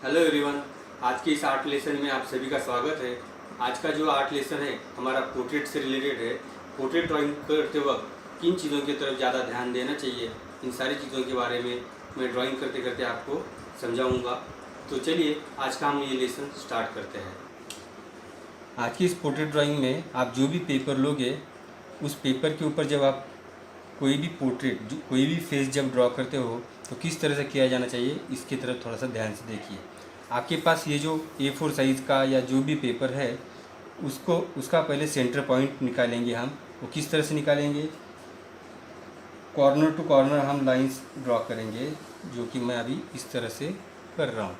Hello everyone. आज के इस आर्ट लेसन में आप सभी का स्वागत है। आज का जो आर्ट लेसन है हमारा पोर्ट्रेट से रिलेटेड है। पोर्ट्रेट ड्राइंग करते वक्त किन चीज़ों की तरफ ज़्यादा ध्यान देना चाहिए, इन सारी चीज़ों के बारे में मैं ड्राइंग करते करते आपको समझाऊंगा। तो चलिए आज का हम ये लेसन स्टार्ट करते हैं। आज की इस पोर्ट्रेट ड्राइंग में आप जो भी पेपर लोगे, उस पेपर के ऊपर जब आप कोई भी पोर्ट्रेट, कोई भी फेस जब ड्रॉ करते हो तो किस तरह से किया जाना चाहिए, इसकी तरफ थोड़ा सा ध्यान से देखिए। आपके पास ये जो A4 साइज़ का या जो भी पेपर है, उसका पहले सेंटर पॉइंट निकालेंगे हम। वो किस तरह से निकालेंगे, कॉर्नर टू कॉर्नर हम लाइंस ड्रॉ करेंगे, जो कि मैं अभी इस तरह से कर रहा हूँ।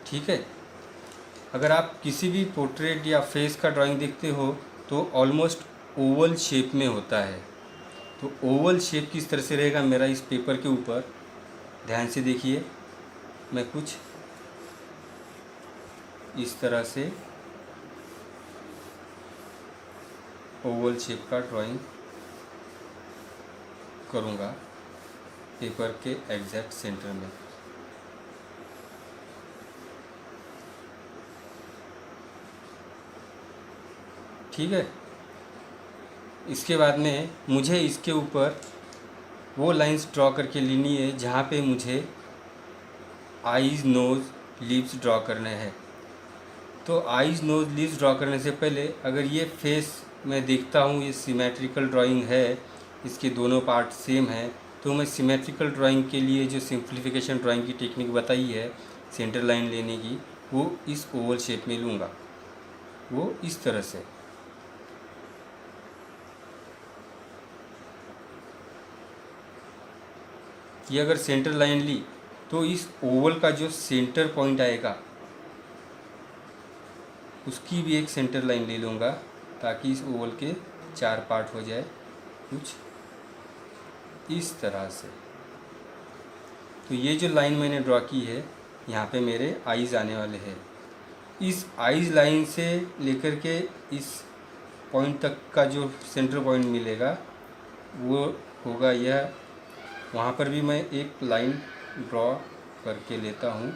ठीक है। अगर आप किसी भी पोर्ट्रेट या फेस का ड्राइंग देखते हो तो ऑलमोस्ट ओवल शेप में होता है। तो ओवल शेप किस तरह से रहेगा मेरा इस पेपर के ऊपर, ध्यान से देखिए। मैं कुछ इस तरह से ओवल शेप का ड्राइंग करूँगा पेपर के एग्जैक्ट सेंटर में। ठीक है। इसके बाद में मुझे इसके ऊपर वो लाइंस ड्रॉ करके लेनी है जहाँ पे मुझे आईज़, नोज़, लिप्स ड्रॉ करने हैं। तो आईज़, नोज़, लिप्स ड्रॉ करने से पहले अगर ये फेस मैं देखता हूँ ये सिमेट्रिकल ड्राइंग है, इसके दोनों पार्ट सेम है, तो मैं सिमेट्रिकल ड्राइंग के लिए जो सिंप्लीफिकेशन ड्राइंग की टेक्निक बताई है सेंटर लाइन लेने की, वो इस ओवल शेप में लूँगा, वो इस तरह से। ये अगर सेंटर लाइन ली तो इस ओवल का जो सेंटर पॉइंट आएगा उसकी भी एक सेंटर लाइन ले लूँगा, ताकि इस ओवल के 4 पार्ट हो जाए कुछ इस तरह से। तो ये जो लाइन मैंने ड्रॉ की है, यहाँ पे मेरे आईज़ आने वाले हैं। इस आईज़ लाइन से लेकर के इस पॉइंट तक का जो सेंटर पॉइंट मिलेगा वो होगा यह। वहाँ पर भी मैं एक लाइन ड्रॉ करके लेता हूँ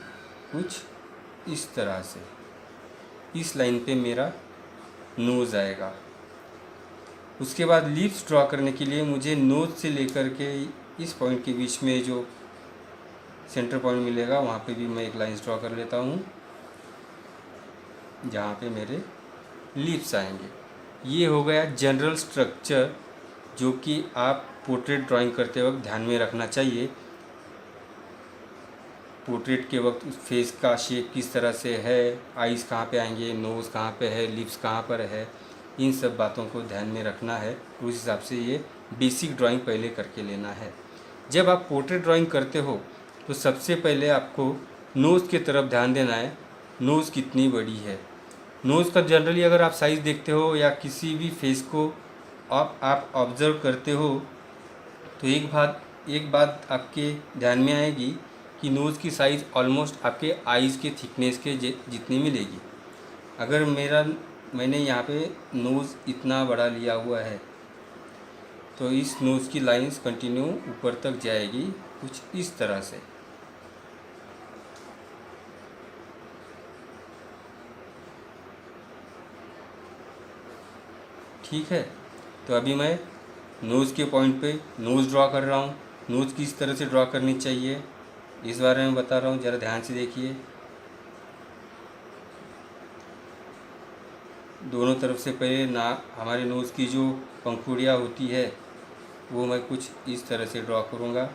कुछ इस तरह से। इस लाइन पे मेरा नोज़ आएगा। उसके बाद लिप्स ड्रॉ करने के लिए मुझे नोज़ से लेकर के इस पॉइंट के बीच में जो सेंटर पॉइंट मिलेगा वहाँ पे भी मैं एक लाइन ड्रॉ कर लेता हूँ, जहाँ पे मेरे लिप्स आएंगे। ये हो गया जनरल स्ट्रक्चर जो कि आप पोर्ट्रेट ड्राइंग करते वक्त ध्यान में रखना चाहिए। पोर्ट्रेट के वक्त उस फेस का शेप किस तरह से है, आईज़ कहाँ पे आएंगे, नोज़ कहाँ पे है, लिप्स कहाँ पर है, इन सब बातों को ध्यान में रखना है। उस हिसाब से ये बेसिक ड्राइंग पहले करके लेना है। जब आप पोर्ट्रेट ड्राइंग करते हो तो सबसे पहले आपको नोज़ की तरफ ध्यान देना है। नोज़ कितनी बड़ी है, नोज़ का जनरली अगर आप साइज़ देखते हो या किसी भी फेस को आप ऑब्ज़र्व करते हो तो एक बात आपके ध्यान में आएगी कि नोज़ की साइज़ ऑलमोस्ट आपके आईज़ के थिकनेस के जितनी मिलेगी। अगर मैंने यहाँ पे नोज़ इतना बड़ा लिया हुआ है तो इस नोज़ की लाइंस कंटिन्यू ऊपर तक जाएगी कुछ इस तरह से। ठीक है। तो अभी मैं नोज़ के पॉइंट पे नोज़ ड्रॉ कर रहा हूँ। नोज़ किस तरह से ड्रॉ करनी चाहिए इस बारे में बता रहा हूँ, ज़रा ध्यान से देखिए। दोनों तरफ से पहले हमारे नोज़ की जो पंखुड़ियाँ होती है वो मैं कुछ इस तरह से ड्रॉ करूँगा।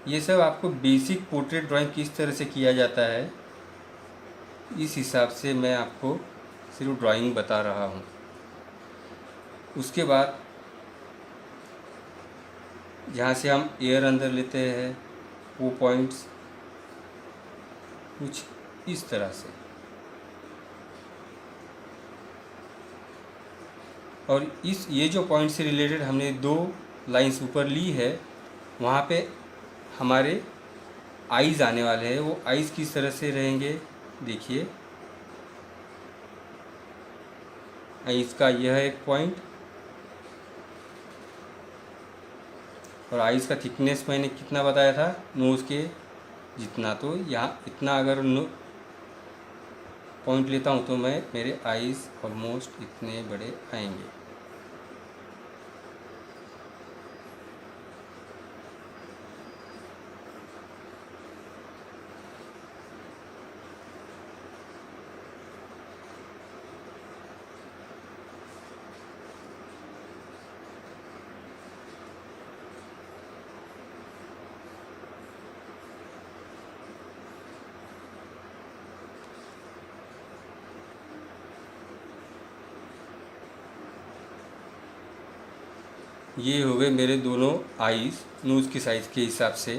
ये सब आपको बेसिक पोर्ट्रेट ड्राइंग किस तरह से किया जाता है इस हिसाब से मैं आपको सिर्फ ड्राइंग बता रहा हूँ। उसके बाद जहाँ से हम एयर अंदर लेते हैं वो पॉइंट्स कुछ इस तरह से, और ये जो पॉइंट से रिलेटेड हमने 2 लाइंस ऊपर ली है, वहाँ पे हमारे आईज़ आने वाले हैं। वो आईज़ किस तरह से रहेंगे देखिए। आईज का यह एक पॉइंट, और आईज का थिकनेस मैंने कितना बताया था, नोज़ के जितना। तो यहाँ इतना अगर पॉइंट लेता हूँ तो मैं मेरे आईज ऑलमोस्ट इतने बड़े आएंगे। ये हो गए मेरे दोनों आईज नोज़ की साइज़ के हिसाब से।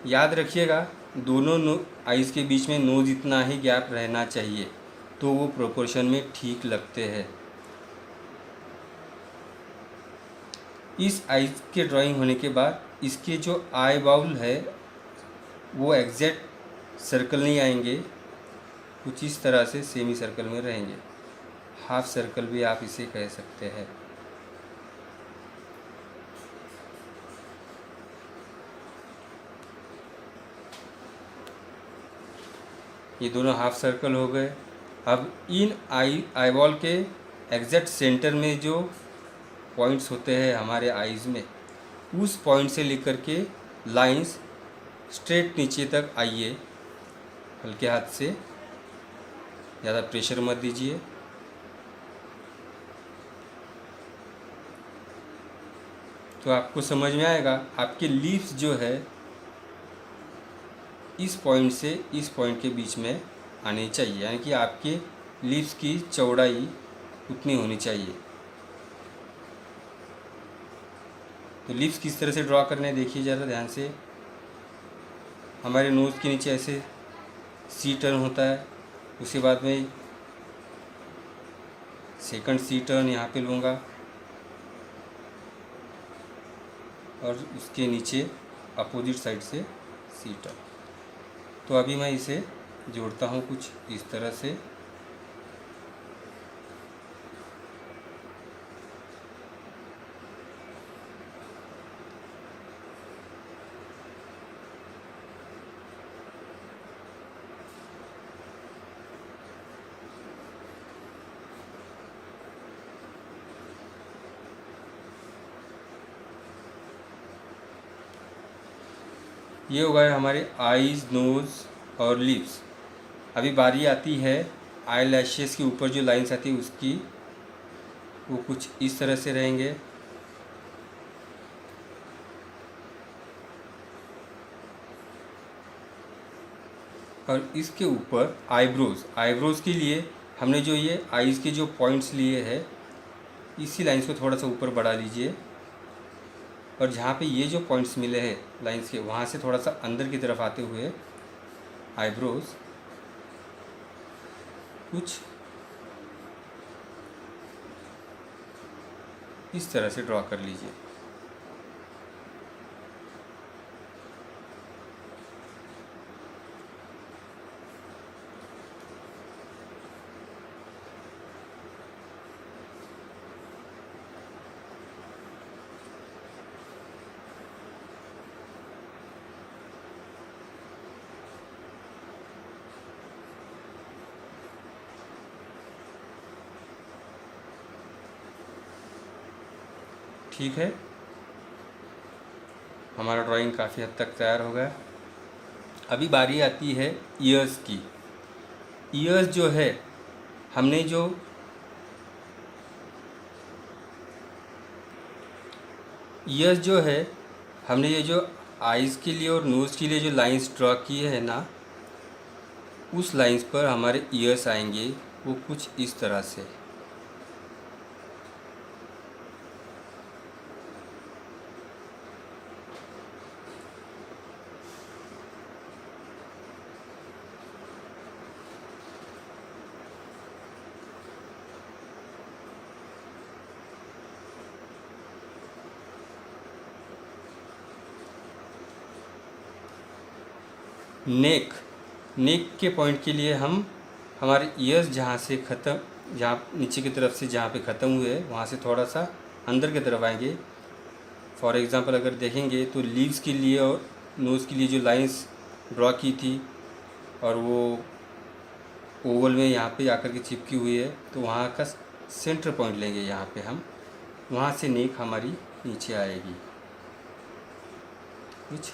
याद रखिएगा दोनों आईज़ के बीच में नोज़ इतना ही गैप रहना चाहिए, तो वो प्रोपोर्शन में ठीक लगते हैं। इस आईज के ड्राइंग होने के बाद इसके जो आई बाउल है वो एग्जैक्ट सर्कल नहीं आएंगे, कुछ इस तरह से सेमी सर्कल में रहेंगे। हाफ सर्कल भी आप इसे कह सकते हैं। ये दोनों हाफ सर्कल हो गए। अब इन आईबॉल के एग्जैक्ट सेंटर में जो पॉइंट्स होते हैं हमारे आईज में, उस पॉइंट से लेकर के लाइंस स्ट्रेट नीचे तक आइए। हल्के हाथ से, ज़्यादा प्रेशर मत दीजिए। तो आपको समझ में आएगा। आपके लिप्स जो है इस पॉइंट से इस पॉइंट के बीच में आनी चाहिए, यानी कि आपके लिप्स की चौड़ाई उतनी होनी चाहिए। तो लिप्स किस तरह से ड्रॉ करने हैं देखिए ज़रा ध्यान से। हमारे नोज़ के नीचे ऐसे सी टर्न होता है, उसके बाद में सेकंड सी टर्न यहाँ पे लूँगा, और उसके नीचे अपोजिट साइड से सी टर्न। तो अभी मैं इसे जोड़ता हूँ कुछ इस तरह से। ये हो गए हमारे आईज, नोज़ और लिप्स। अभी बारी आती है आई लैशेस के ऊपर जो लाइंस आती है उसकी, वो कुछ इस तरह से रहेंगे। और इसके ऊपर आईब्रोज़ के लिए हमने जो ये आईज के जो पॉइंट्स लिए हैं, इसी लाइंस को थोड़ा सा ऊपर बढ़ा लीजिए, और जहाँ पे ये जो पॉइंट्स मिले हैं लाइंस के, वहाँ से थोड़ा सा अंदर की तरफ आते हुए आईब्रोज़ कुछ इस तरह से ड्रॉ कर लीजिए। ठीक है, हमारा ड्राइंग काफ़ी हद तक तैयार हो गया। अभी बारी आती है ईयर्स की। ईयर्स जो है हमने जो ये जो आइज़ के लिए और नोज़ के लिए जो लाइंस ड्रॉ किए हैं ना, उस लाइंस पर हमारे ईयर्स आएंगे, वो कुछ इस तरह से। नेक के पॉइंट के लिए हम हमारे ईयर्स जहाँ से ख़त्म, जहाँ नीचे की तरफ से जहाँ पे ख़त्म हुए वहाँ से थोड़ा सा अंदर की तरफ आएंगे। फॉर एग्ज़ाम्पल अगर देखेंगे तो लीव्स के लिए और नोज़ के लिए जो लाइंस ड्रॉ की थी और वो ओवल में यहाँ पे आकर के चिपकी हुई है, तो वहाँ का सेंटर पॉइंट लेंगे यहाँ पे हम, वहाँ से नेक हमारी नीचे आएगी कुछ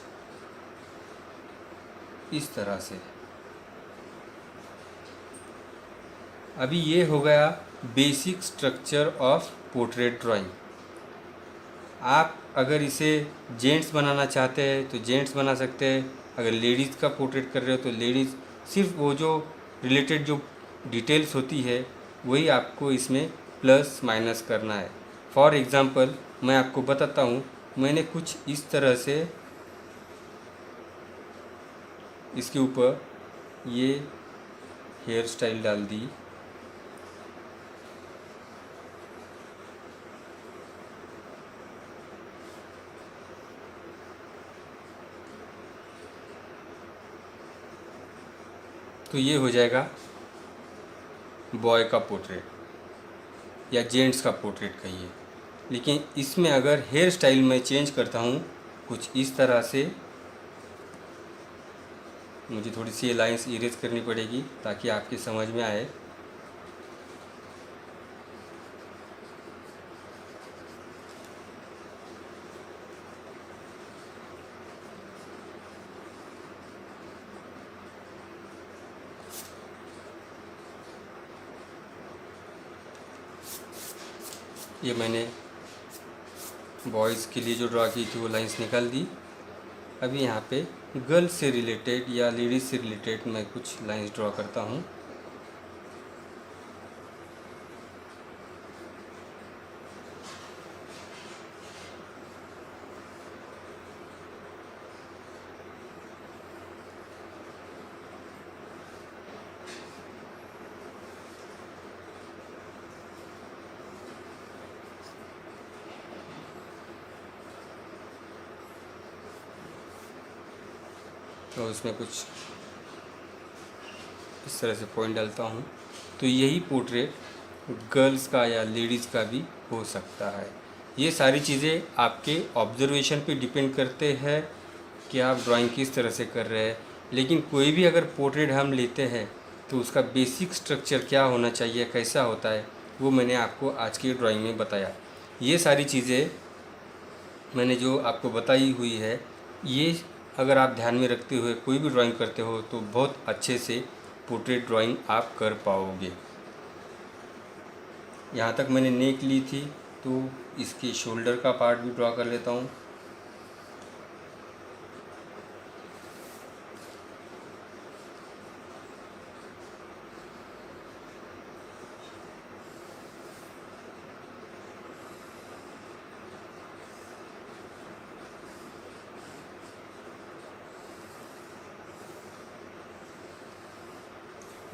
इस तरह से। अभी ये हो गया basic structure of portrait drawing. आप अगर इसे जेंट्स बनाना चाहते हैं तो जेंट्स बना सकते हैं, अगर लेडीज़ का पोर्ट्रेट कर रहे हो तो लेडीज़, सिर्फ वो जो रिलेटेड जो डिटेल्स होती है वही आपको इसमें प्लस माइनस करना है। फॉर एग्ज़ाम्पल मैं आपको बताता हूँ, मैंने कुछ इस तरह से इसके ऊपर ये हेयर स्टाइल डाल दी। तो ये हो जाएगा बॉय का पोर्ट्रेट या जेंट्स का पोर्ट्रेट कहिए। लेकिन इसमें अगर हेयर स्टाइल मैं चेंज करता हूँ कुछ इस तरह से, मुझे थोड़ी सी ये लाइंस इरेज करनी पड़ेगी ताकि आपकी समझ में आए। ये मैंने बॉयज़ के लिए जो ड्रा की थी वो लाइंस निकाल दी। अभी यहाँ पे गर्ल्स से रिलेटेड या लेडीज़ से रिलेटेड मैं कुछ लाइंस ड्रा करता हूँ। तो इसमें कुछ इस तरह से पॉइंट डालता हूँ। तो यही पोर्ट्रेट गर्ल्स का या लेडीज़ का भी हो सकता है। ये सारी चीज़ें आपके ऑब्जर्वेशन पे डिपेंड करते हैं कि आप ड्राइंग किस तरह से कर रहे हैं। लेकिन कोई भी अगर पोर्ट्रेट हम लेते हैं तो उसका बेसिक स्ट्रक्चर क्या होना चाहिए, कैसा होता है, वो मैंने आपको आज की ड्राइंग में बताया। ये सारी चीज़ें मैंने जो आपको बताई हुई है, ये अगर आप ध्यान में रखते हुए कोई भी ड्राइंग करते हो तो बहुत अच्छे से पोर्ट्रेट ड्राइंग आप कर पाओगे। यहाँ तक मैंने नेक ली थी, तो इसके शोल्डर का पार्ट भी ड्रा कर लेता हूँ।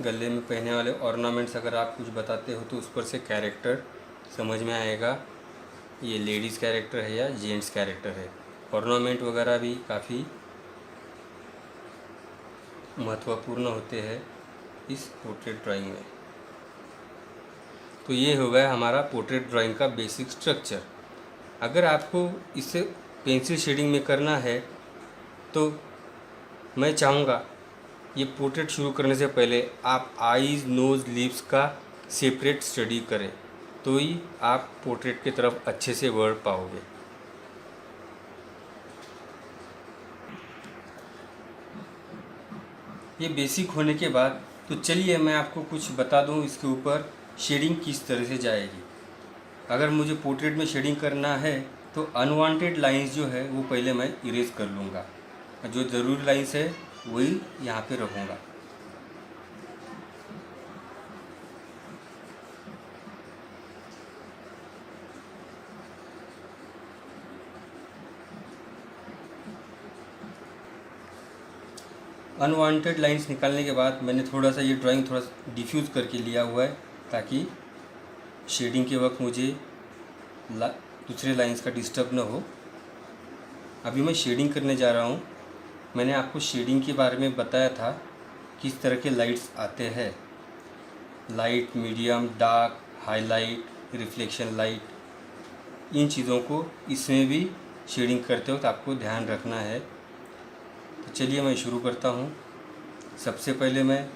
गले में पहनने वाले ऑर्नामेंट्स अगर आप कुछ बताते हो तो उस पर से कैरेक्टर समझ में आएगा, ये लेडीज़ कैरेक्टर है या जेंट्स कैरेक्टर है। ऑर्नामेंट वगैरह भी काफ़ी महत्वपूर्ण होते हैं इस पोर्ट्रेट ड्राइंग में। तो ये हो गया हमारा पोर्ट्रेट ड्राइंग का बेसिक स्ट्रक्चर। अगर आपको इसे पेंसिल शेडिंग में करना है तो मैं चाहूँगा ये पोर्ट्रेट शुरू करने से पहले आप आईज़, नोज़, लिप्स का सेपरेट स्टडी करें, तो ही आप पोर्ट्रेट की तरफ अच्छे से बढ़ पाओगे। ये बेसिक होने के बाद तो चलिए मैं आपको कुछ बता दूं इसके ऊपर शेडिंग किस तरह से जाएगी। अगर मुझे पोर्ट्रेट में शेडिंग करना है तो अनवांटेड लाइंस जो है वो पहले मैं इरेज कर लूँगा, जो ज़रूरी लाइंस है वही यहाँ पे रखूँगा। अनवांटेड लाइंस निकालने के बाद मैंने थोड़ा सा ये ड्राइंग थोड़ा डिफ्यूज़ करके लिया हुआ है ताकि शेडिंग के वक्त मुझे दूसरे लाइंस का डिस्टर्ब ना हो। अभी मैं शेडिंग करने जा रहा हूँ। मैंने आपको शेडिंग के बारे में बताया था किस तरह के लाइट्स आते हैं। Light, medium, dark, highlight, reflection light, इन चीज़ों को इसमें भी शेडिंग करते वक्त आपको ध्यान रखना है। तो चलिए मैं शुरू करता हूँ। सबसे पहले मैं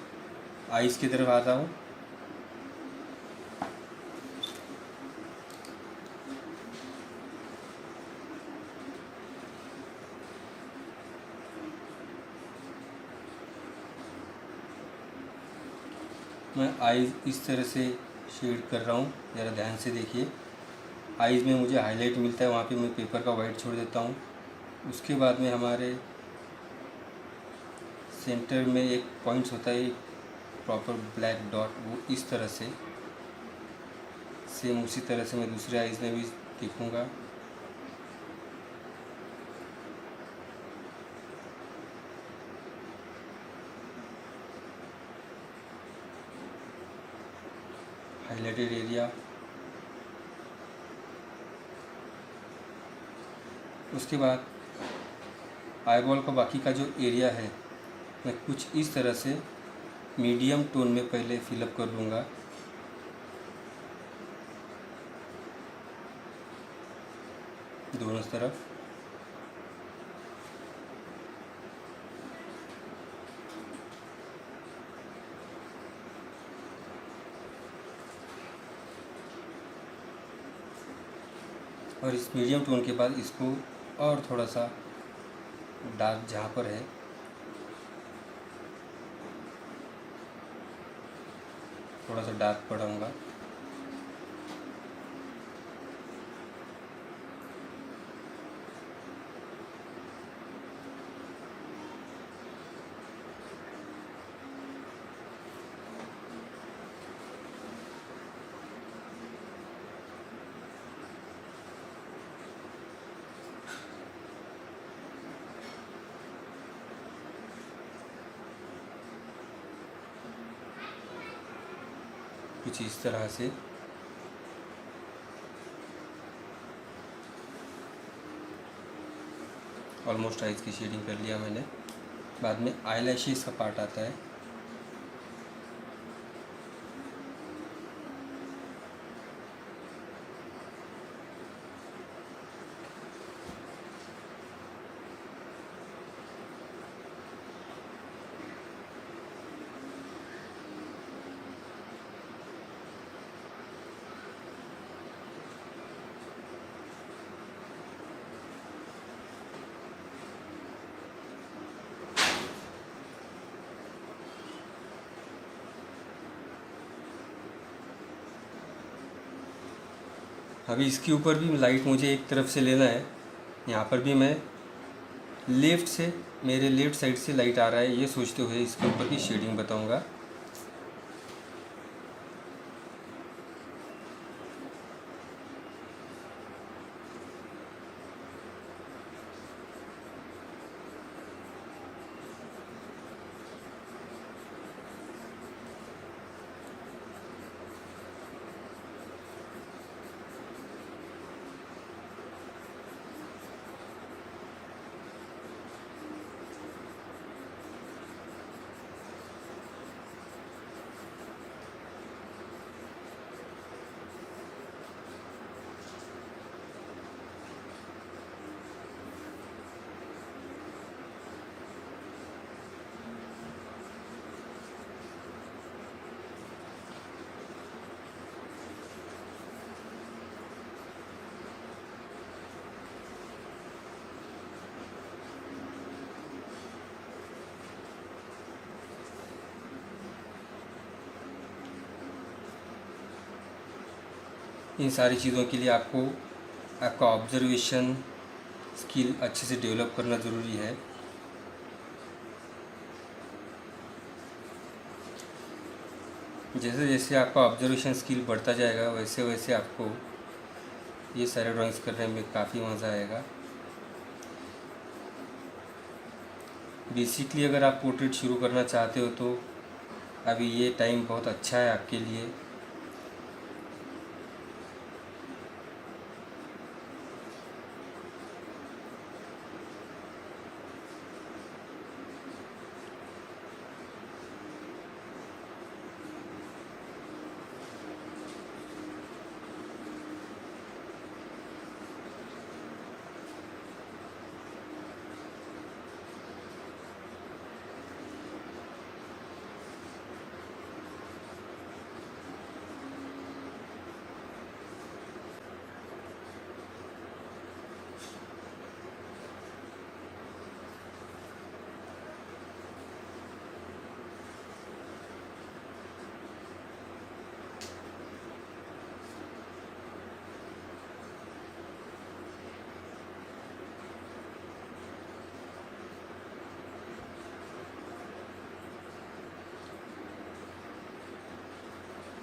आइस की तरफ आता हूँ। मैं आइज़ इस तरह से शेड कर रहा हूँ, ज़रा ध्यान से देखिए। आइज़ में मुझे हाईलाइट मिलता है, वहाँ पे मैं पेपर का वाइट छोड़ देता हूँ। उसके बाद में हमारे सेंटर में एक पॉइंट्स होता है, एक प्रॉपर ब्लैक डॉट, वो इस तरह से सेम उसी तरह से मैं दूसरे आइज़ में भी दिखूँगा। हाईलाइटेड एरिया, उसके बाद आईबॉल का बाकी का जो एरिया है मैं कुछ इस तरह से मीडियम टोन में पहले फिलअप कर लूँगा। दोनों तरफ। और इस मीडियम टोन के बाद इसको और थोड़ा सा डार्क जहाँ पर है थोड़ा सा डार्क बढ़ाऊँगा। कुछ इस तरह से। ऑलमोस्ट आइज़ की शेडिंग कर लिया मैंने। बाद में आईलैशेस का पार्ट आता है। अभी इसके ऊपर भी लाइट मुझे एक तरफ से लेना है। यहाँ पर भी मैं लेफ़्ट से, मेरे लेफ़्ट साइड से लाइट आ रहा है ये सोचते हुए इसके ऊपर की शेडिंग बताऊँगा। इन सारी चीज़ों के लिए आपका ऑब्जर्वेशन स्किल अच्छे से डेवलप करना ज़रूरी है। जैसे जैसे आपका ऑब्जर्वेशन स्किल बढ़ता जाएगा वैसे वैसे आपको ये सारे ड्राइंग्स करने में काफ़ी मज़ा आएगा। बेसिकली अगर आप पोर्ट्रेट शुरू करना चाहते हो तो अभी ये टाइम बहुत अच्छा है आपके लिए।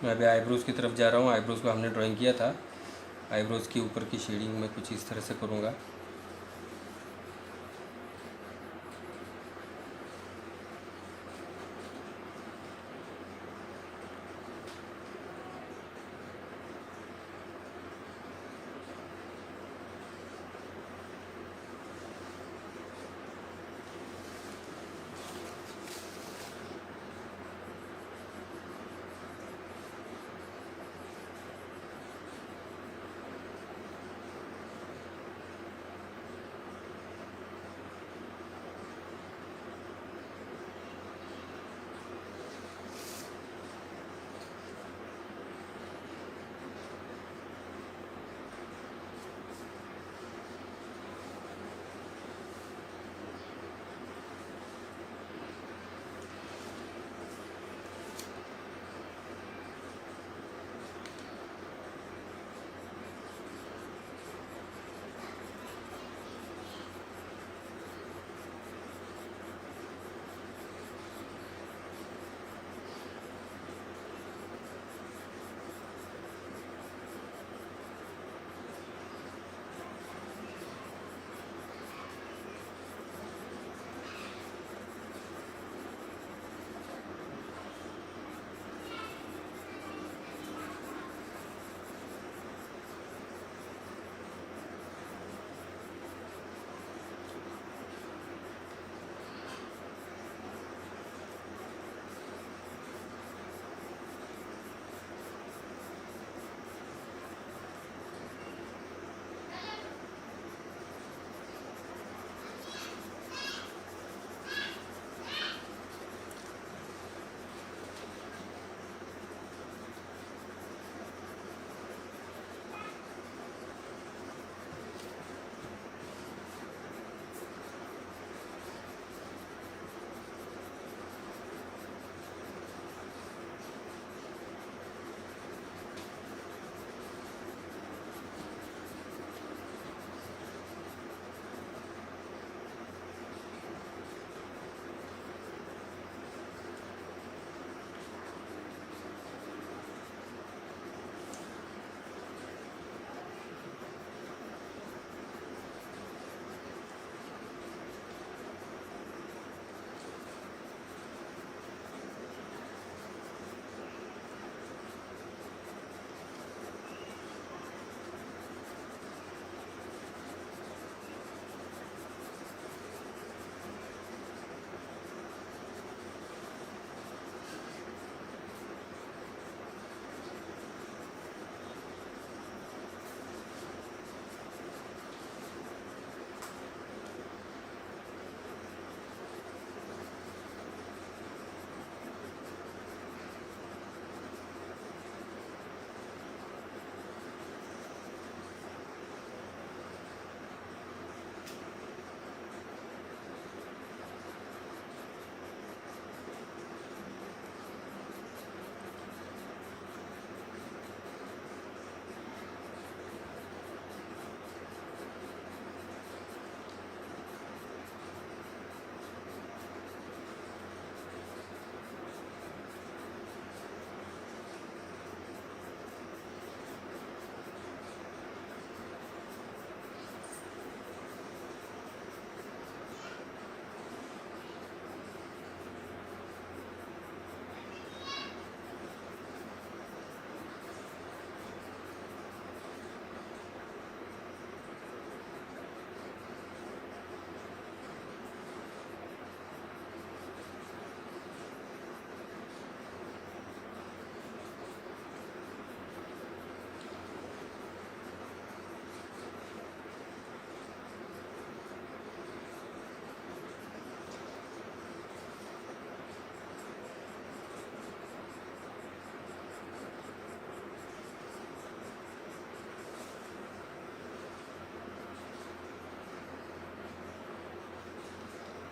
मैं अभी आईब्रोज़ की तरफ जा रहा हूँ। आईब्रोज़ को हमने ड्राइंग किया था। आईब्रोज़ के ऊपर की शेडिंग मैं कुछ इस तरह से करूँगा।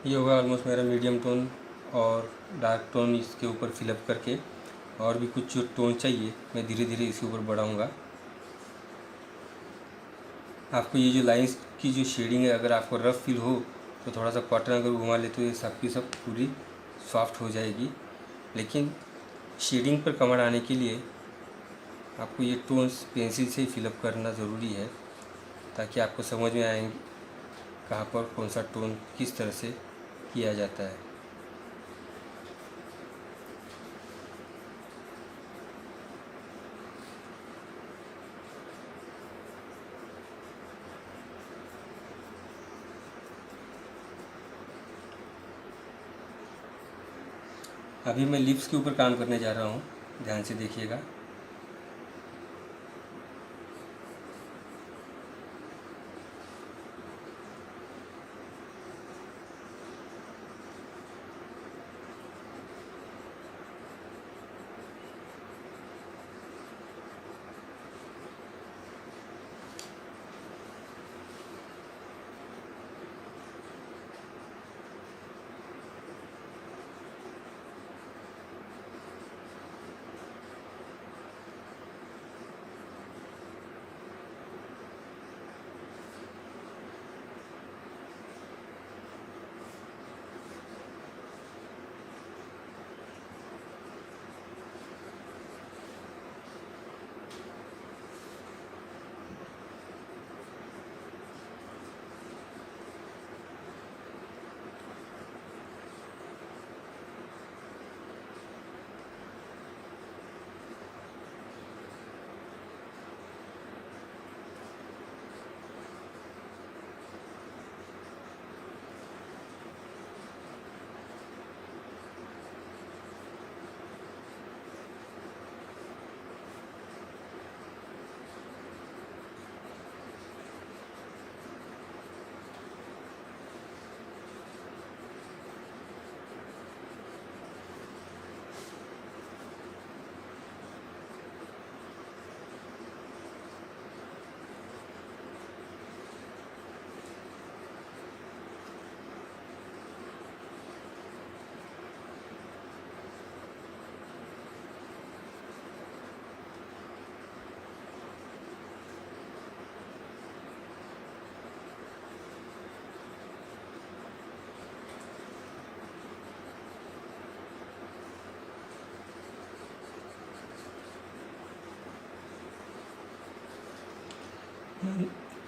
ये होगा ऑलमोस्ट मेरा मीडियम टोन और डार्क टोन इसके ऊपर फिलअप करके, और भी कुछ जो टोन चाहिए मैं धीरे धीरे इसके ऊपर बढ़ाऊँगा। आपको ये जो लाइंस की जो शेडिंग है, अगर आपको रफ़ फील हो तो थोड़ा सा कॉटन अगर घुमा ले तो ये सब की सब पूरी सॉफ्ट हो जाएगी। लेकिन शेडिंग पर कमर आने के लिए आपको ये टोन्स पेंसिल से ही फिलअप करना ज़रूरी है, ताकि आपको समझ में आएंगे कहाँ पर कौन सा टोन किस तरह से किया जाता है। अभी मैं लिप्स के ऊपर काम करने जा रहा हूँ, ध्यान से देखिएगा।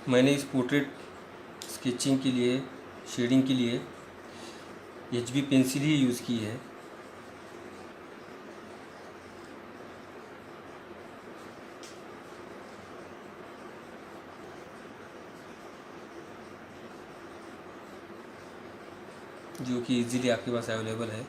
मैंने इस पोर्ट्रेट स्केचिंग के लिए, शेडिंग के लिए HB पेंसिल ही यूज़ की है। जो कि इजीली आपके पास अवेलेबल है।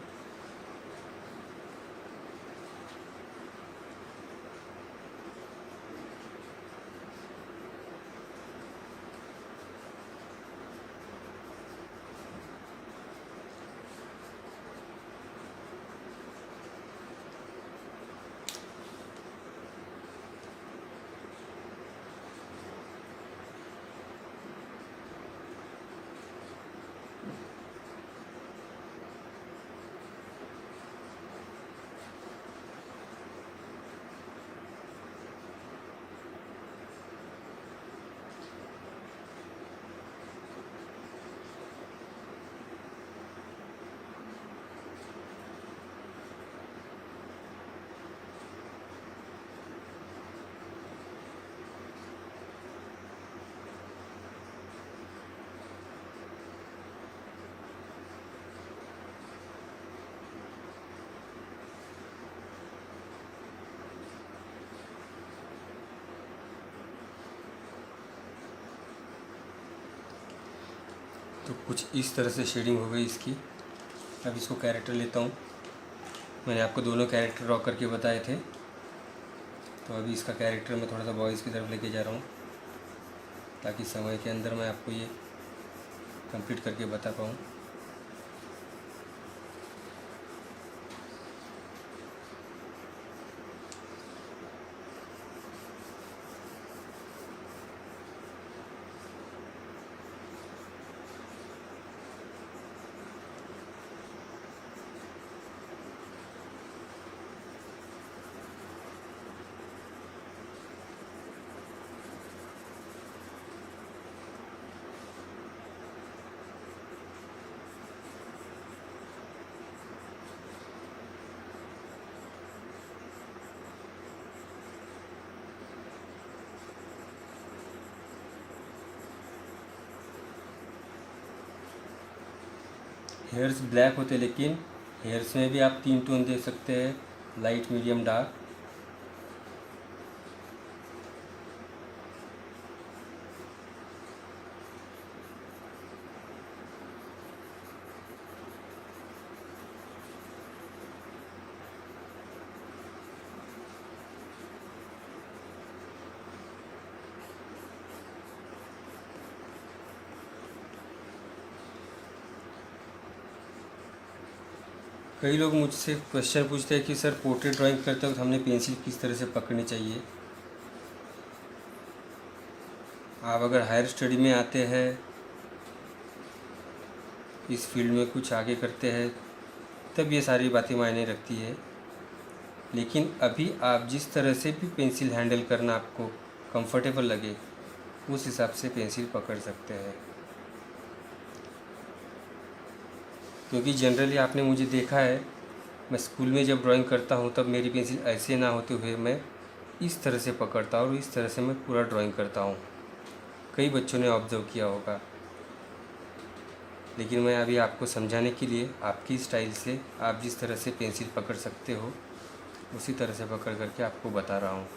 तो कुछ इस तरह से शेडिंग हो गई इसकी। अब इसको कैरेक्टर लेता हूँ। मैंने आपको दोनों कैरेक्टर ड्रॉ करके बताए थे, तो अभी इसका कैरेक्टर मैं थोड़ा सा बॉयज़ की तरफ लेके जा रहा हूँ, ताकि समय के अंदर मैं आपको ये कंप्लीट करके बता पाऊँ। हेयर्स ब्लैक होते हैं, लेकिन हेयर्स में भी आप 3 टोन दे सकते हैं, लाइट, मीडियम, डार्क। कई लोग मुझसे क्वेश्चन पूछते हैं कि सर पोर्ट्रेट ड्राइंग करते वक्त हमने पेंसिल किस तरह से पकड़नी चाहिए। आप अगर हायर स्टडी में आते हैं, इस फील्ड में कुछ आगे करते हैं, तब ये सारी बातें मायने रखती है। लेकिन अभी आप जिस तरह से भी पेंसिल हैंडल करना आपको कंफर्टेबल लगे, उस हिसाब से पेंसिल पकड़ सकते हैं। क्योंकि जनरली आपने मुझे देखा है, मैं स्कूल में जब ड्राइंग करता हूँ तब मेरी पेंसिल ऐसे ना होते हुए मैं इस तरह से पकड़ता हूँ और इस तरह से मैं पूरा ड्राइंग करता हूँ। कई बच्चों ने ऑब्ज़र्व किया होगा। लेकिन मैं अभी आपको समझाने के लिए आपकी स्टाइल से आप जिस तरह से पेंसिल पकड़ सकते हो, उसी तरह से पकड़ करके आपको बता रहा हूँ।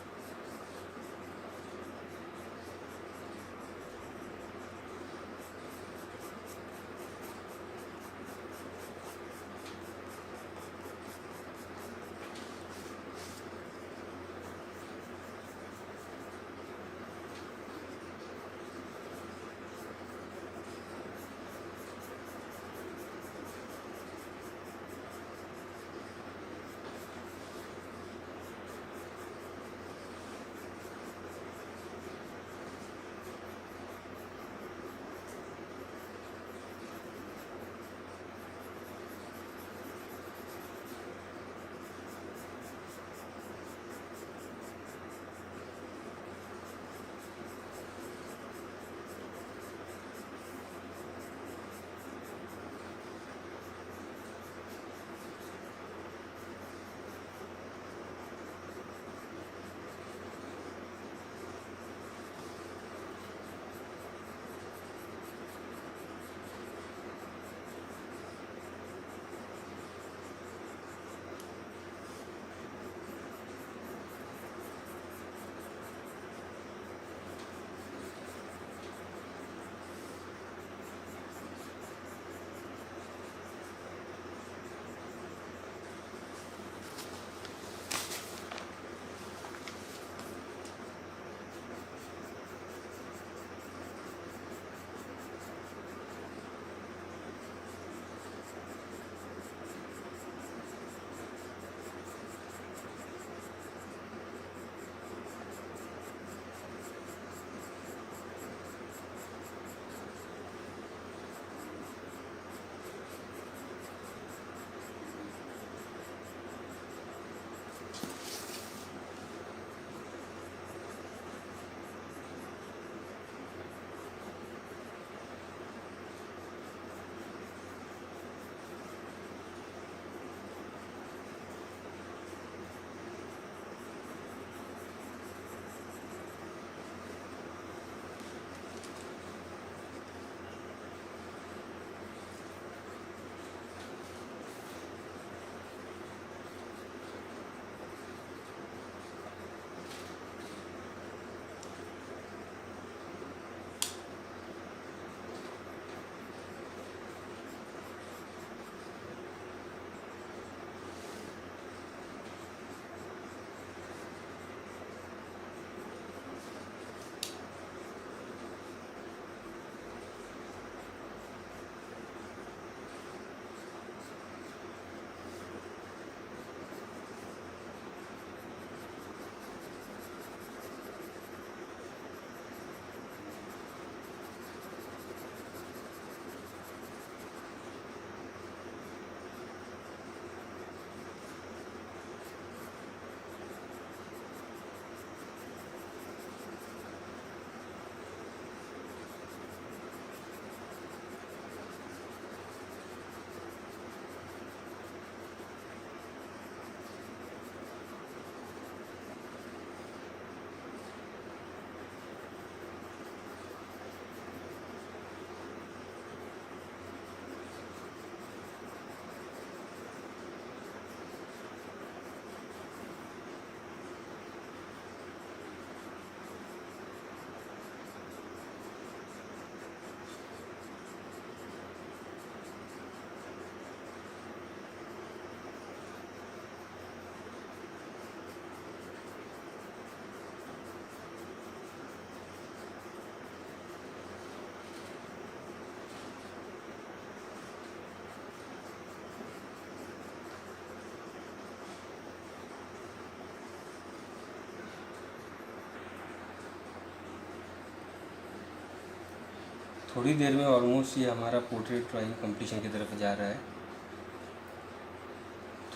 थोड़ी देर में ऑलमोस्ट ये हमारा पोर्ट्रेट ड्राइंग कंप्लीशन की तरफ जा रहा है।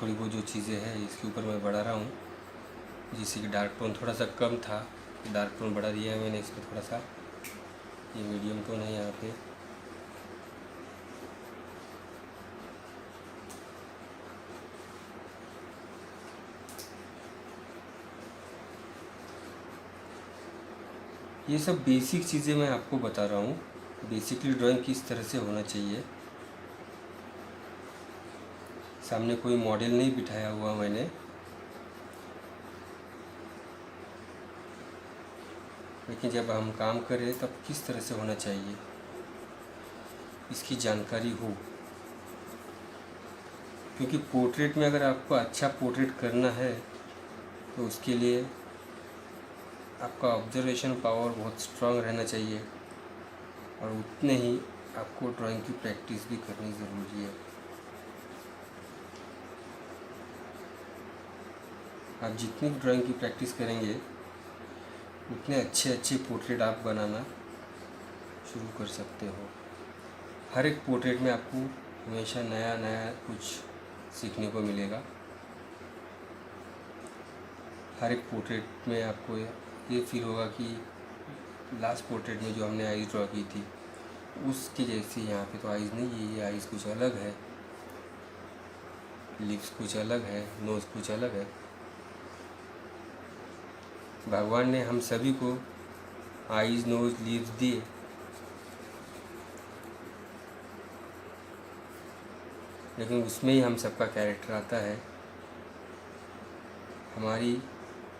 थोड़ी बहुत जो चीज़ें हैं इसके ऊपर मैं बढ़ा रहा हूँ, जिससे कि डार्क टोन थोड़ा सा कम था, डार्क टोन बढ़ा दिया है मैंने इसमें थोड़ा सा। ये मीडियम टोन है यहाँ पे। ये सब बेसिक चीज़ें मैं आपको बता रहा हूँ, बेसिकली ड्राइंग किस तरह से होना चाहिए। सामने कोई मॉडल नहीं बिठाया हुआ मैंने, लेकिन जब हम काम करें तब किस तरह से होना चाहिए इसकी जानकारी हो। क्योंकि पोर्ट्रेट में अगर आपको अच्छा पोर्ट्रेट करना है तो उसके लिए आपका ऑब्जर्वेशन पावर बहुत स्ट्रांग रहना चाहिए, और उतने ही आपको ड्राइंग की प्रैक्टिस भी करनी ज़रूरी है। आप जितनी ड्राइंग की प्रैक्टिस करेंगे उतने अच्छे अच्छे पोर्ट्रेट आप बनाना शुरू कर सकते हो। हर एक पोर्ट्रेट में आपको हमेशा नया नया कुछ सीखने को मिलेगा। हर एक पोर्ट्रेट में आपको ये फील होगा कि लास्ट पोर्ट्रेट में जो हमने आइज़ ड्रॉ की थी उसके जैसी यहाँ पे तो आइज़ नहीं है, ये आइज़ कुछ अलग है, लिप्स कुछ अलग है, नोज़ कुछ अलग है। भगवान ने हम सभी को आइज़, नोज़, लिप्स दिए, लेकिन उसमें ही हम सबका कैरेक्टर आता है। हमारी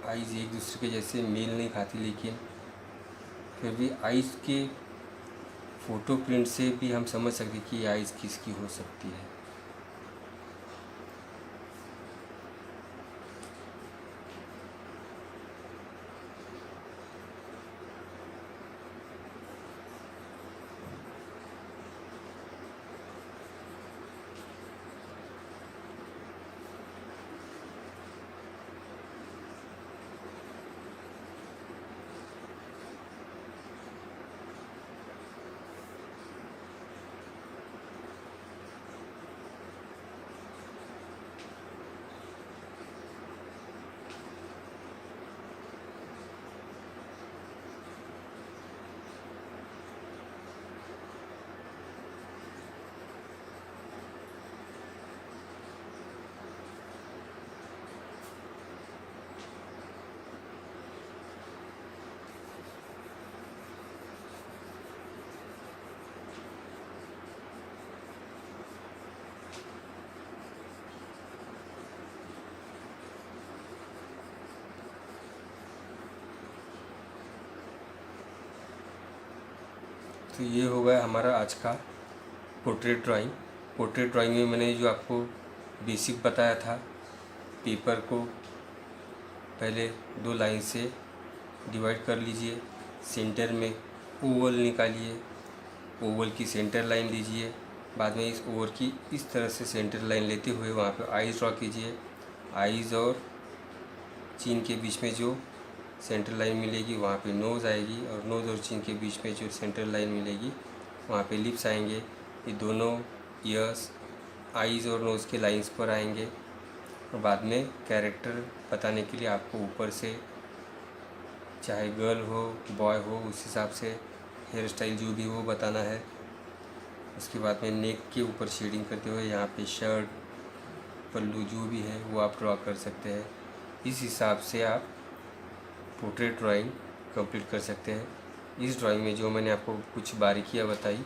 आइज़ एक दूसरे के जैसे मेल नहीं खाती, लेकिन फिर भी आइज़ के फ़ोटो प्रिंट से भी हम समझ सकते कि ये आइज़ किसकी हो सकती है। तो ये हो गया हमारा आज का पोर्ट्रेट ड्राइंग। पोर्ट्रेट ड्राइंग में मैंने जो आपको बेसिक बताया था, पेपर को पहले 2 लाइन से डिवाइड कर लीजिए, सेंटर में ओवल निकालिए, ओवल की सेंटर लाइन लीजिए, बाद में इस ओवल की इस तरह से सेंटर लाइन लेते हुए वहाँ पे आइज़ ड्रॉ कीजिए। आइज़ और चिन के बीच में जो सेंटर लाइन मिलेगी वहाँ पे नोज़ आएगी, और नोज़ और चिन के बीच में जो सेंटर लाइन मिलेगी वहाँ पे लिप्स आएंगे। ये दोनों ईयर्स आइज़ और नोज़ के लाइंस पर आएंगे, और बाद में कैरेक्टर बताने के लिए आपको ऊपर से चाहे गर्ल हो बॉय हो उस हिसाब से हेयर स्टाइल जो भी वो बताना है। उसके बाद में नेक के ऊपर शेडिंग करते हुए यहाँ पे शर्ट, पल्लू जो भी है वो आप ड्रॉ कर सकते हैं। इस हिसाब से आप पोर्ट्रेट ड्राइंग कंप्लीट कर सकते हैं। इस ड्राइंग में जो मैंने आपको कुछ बारीकियाँ बताई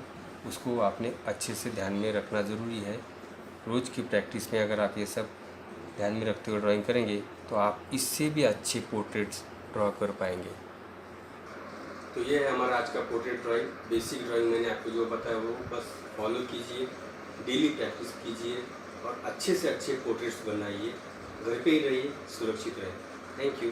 उसको आपने अच्छे से ध्यान में रखना ज़रूरी है। रोज़ की प्रैक्टिस में अगर आप ये सब ध्यान में रखते हुए ड्राइंग करेंगे तो आप इससे भी अच्छे पोर्ट्रेट्स ड्रॉ कर पाएंगे। तो ये है हमारा आज का पोर्ट्रेट ड्राइंग। बेसिक ड्राइंग मैंने आपको जो बताया वो बस फॉलो कीजिए, डेली प्रैक्टिस कीजिए और अच्छे से अच्छे पोर्ट्रेट्स बनाइए। घर पे ही रहिए, सुरक्षित रहिए। Thank you.